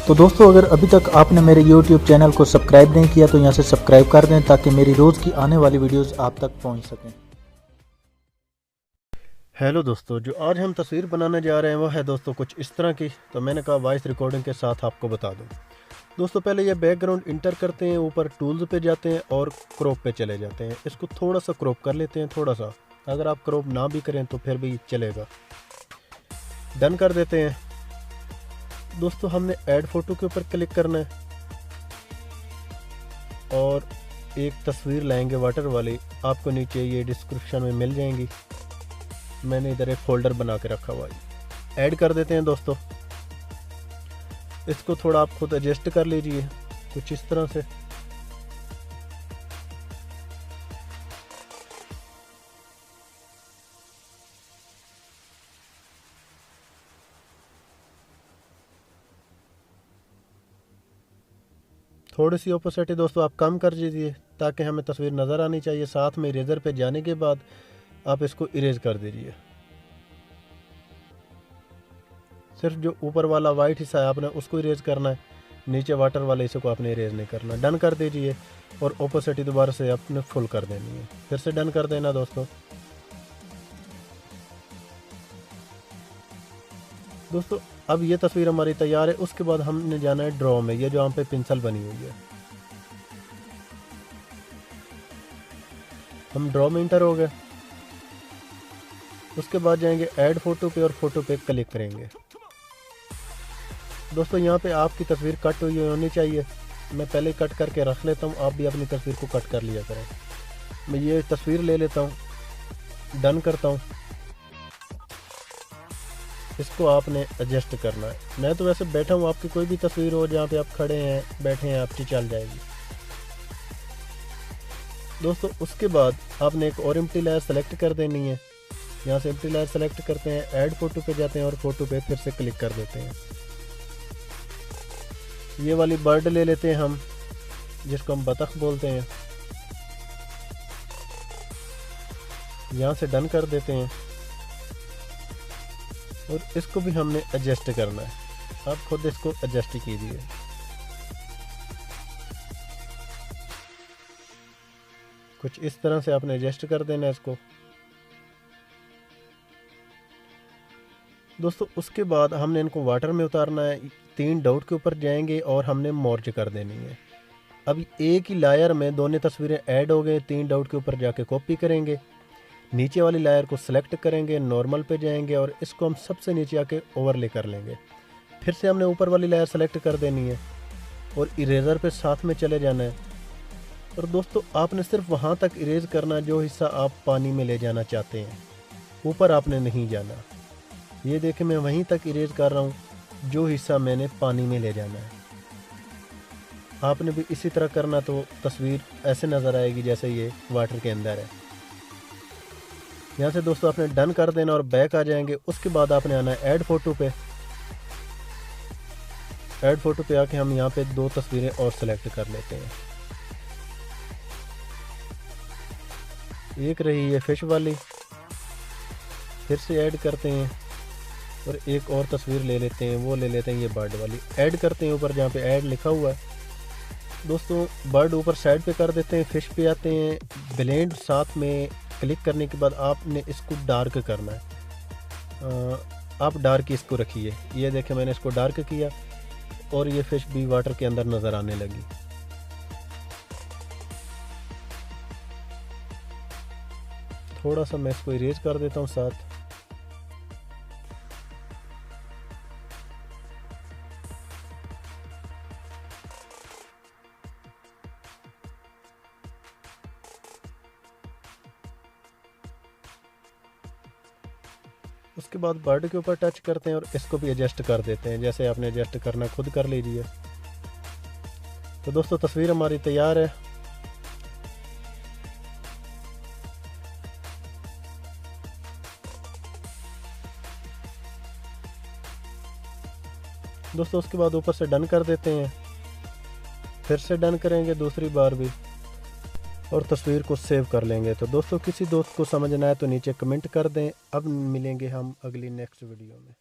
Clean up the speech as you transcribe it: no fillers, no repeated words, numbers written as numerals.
तो दोस्तों अगर अभी तक आपने मेरे YouTube चैनल को सब्सक्राइब नहीं किया तो यहाँ से सब्सक्राइब कर दें ताकि मेरी रोज़ की आने वाली वीडियोस आप तक पहुँच सकें। हेलो दोस्तों, जो आज हम तस्वीर बनाने जा रहे हैं वो है दोस्तों कुछ इस तरह की। तो मैंने कहा वॉइस रिकॉर्डिंग के साथ आपको बता दूं। दोस्तों पहले ये बैकग्राउंड इंटर करते हैं, ऊपर टूल्स पे जाते हैं और क्रॉप पे चले जाते हैं। इसको थोड़ा सा क्रॉप कर लेते हैं, थोड़ा सा। अगर आप क्रॉप ना भी करें तो फिर भी चलेगा। डन कर देते हैं। दोस्तों हमने ऐड फोटो के ऊपर क्लिक करना है और एक तस्वीर लाएंगे वाटर वाली। आपको नीचे ये डिस्क्रिप्शन में मिल जाएंगी। मैंने इधर एक फोल्डर बना के रखा हुआ है। ऐड कर देते हैं दोस्तों। इसको थोड़ा आप खुद एडजस्ट कर लीजिए कुछ इस तरह से। थोड़ी सी ओपोसिटी दोस्तों आप कम कर दीजिए ताकि हमें तस्वीर नज़र आनी चाहिए। साथ में इरेजर पे जाने के बाद आप इसको इरेज कर दीजिए। सिर्फ जो ऊपर वाला वाइट हिस्सा है आपने उसको इरेज करना है, नीचे वाटर वाले हिस्से को आपने इरेज नहीं करना। डन कर दीजिए और ओपोसिटी दोबारा से आपने फुल कर देनी है। फिर से डन कर देना दोस्तों। दोस्तों अब ये तस्वीर हमारी तैयार है। उसके बाद हमने जाना है ड्रॉ में। ये जो यहाँ पे पेंसिल बनी हुई है, हम ड्रॉ में इंटर हो गए। उसके बाद जाएंगे ऐड फोटो पे और फोटो पे क्लिक करेंगे। दोस्तों यहाँ पे आपकी तस्वीर कट हुई होनी चाहिए। मैं पहले कट करके रख लेता हूँ, आप भी अपनी तस्वीर को कट कर लिया करें। मैं ये तस्वीर ले लेता हूँ, डन करता हूँ। इसको आपने एडजस्ट करना है। मैं तो वैसे बैठा हूँ, आपकी कोई भी तस्वीर हो जहाँ पे आप खड़े हैं बैठे हैं आपकी चल जाएगी दोस्तों। उसके बाद आपने एक और एम्प्टी लेयर सेलेक्ट कर देनी है। यहाँ से एम्प्टी लेयर सेलेक्ट करते हैं, ऐड फोटो पे जाते हैं और फोटो पे फिर से क्लिक कर देते हैं। ये वाली बर्ड ले लेते हैं हम, जिसको हम बतख बोलते हैं। यहाँ से डन कर देते हैं और इसको भी हमने एडजस्ट करना है। आप खुद इसको एडजस्ट कीजिए। कुछ इस तरह से आपने एडजस्ट कर देना है इसको दोस्तों। उसके बाद हमने इनको वाटर में उतारना है। 3 डॉट के ऊपर जाएंगे और हमने मर्ज कर देनी है। अब एक ही लायर में दोनों तस्वीरें ऐड हो गए। 3 डॉट के ऊपर जाके कॉपी करेंगे, नीचे वाली लायर को सिलेक्ट करेंगे, नॉर्मल पे जाएंगे और इसको हम सबसे नीचे आके ओवरले कर लेंगे। फिर से हमने ऊपर वाली लायर सेलेक्ट कर देनी है और इरेजर पे साथ में चले जाना है। और दोस्तों आपने सिर्फ वहाँ तक इरेज करना जो हिस्सा आप पानी में ले जाना चाहते हैं, ऊपर आपने नहीं जाना। ये देखें मैं वहीं तक इरेज कर रहा हूँ जो हिस्सा मैंने पानी में ले जाना है। आपने भी इसी तरह करना तो तस्वीर ऐसे नज़र आएगी जैसे ये वाटर के अंदर है। यहाँ से दोस्तों आपने डन कर देना और बैक आ जाएंगे। उसके बाद आपने आना है ऐड फोटो पे। ऐड फोटो पे आके हम यहाँ पे 2 तस्वीरें और सेलेक्ट कर लेते हैं। एक रही है फिश वाली, फिर से ऐड करते हैं और एक और तस्वीर ले लेते हैं, वो ले लेते हैं ये बर्ड वाली। ऐड करते हैं ऊपर जहाँ पे ऐड लिखा हुआ है दोस्तों। बर्ड ऊपर साइड पे कर देते हैं, फिश पे आते हैं। ब्लेंड साथ में क्लिक करने के बाद आपने इसको डार्क करना है। आप डार्क इसको रखिए। ये देखें मैंने इसको डार्क किया और ये फिश भी वाटर के अंदर नज़र आने लगी। थोड़ा सा मैं इसको इरेज कर देता हूँ साथ। उसके बाद बर्ड के ऊपर टच करते हैं और इसको भी एडजस्ट कर देते हैं। जैसे आपने एडजस्ट करना खुद कर लीजिए। तो दोस्तों तस्वीर हमारी तैयार है। दोस्तों उसके बाद ऊपर से डन कर देते हैं, फिर से डन करेंगे दूसरी बार भी और तस्वीर को सेव कर लेंगे। तो दोस्तों किसी दोस्त को समझना है तो नीचे कमेंट कर दें। अब मिलेंगे हम अगली नेक्स्ट वीडियो में।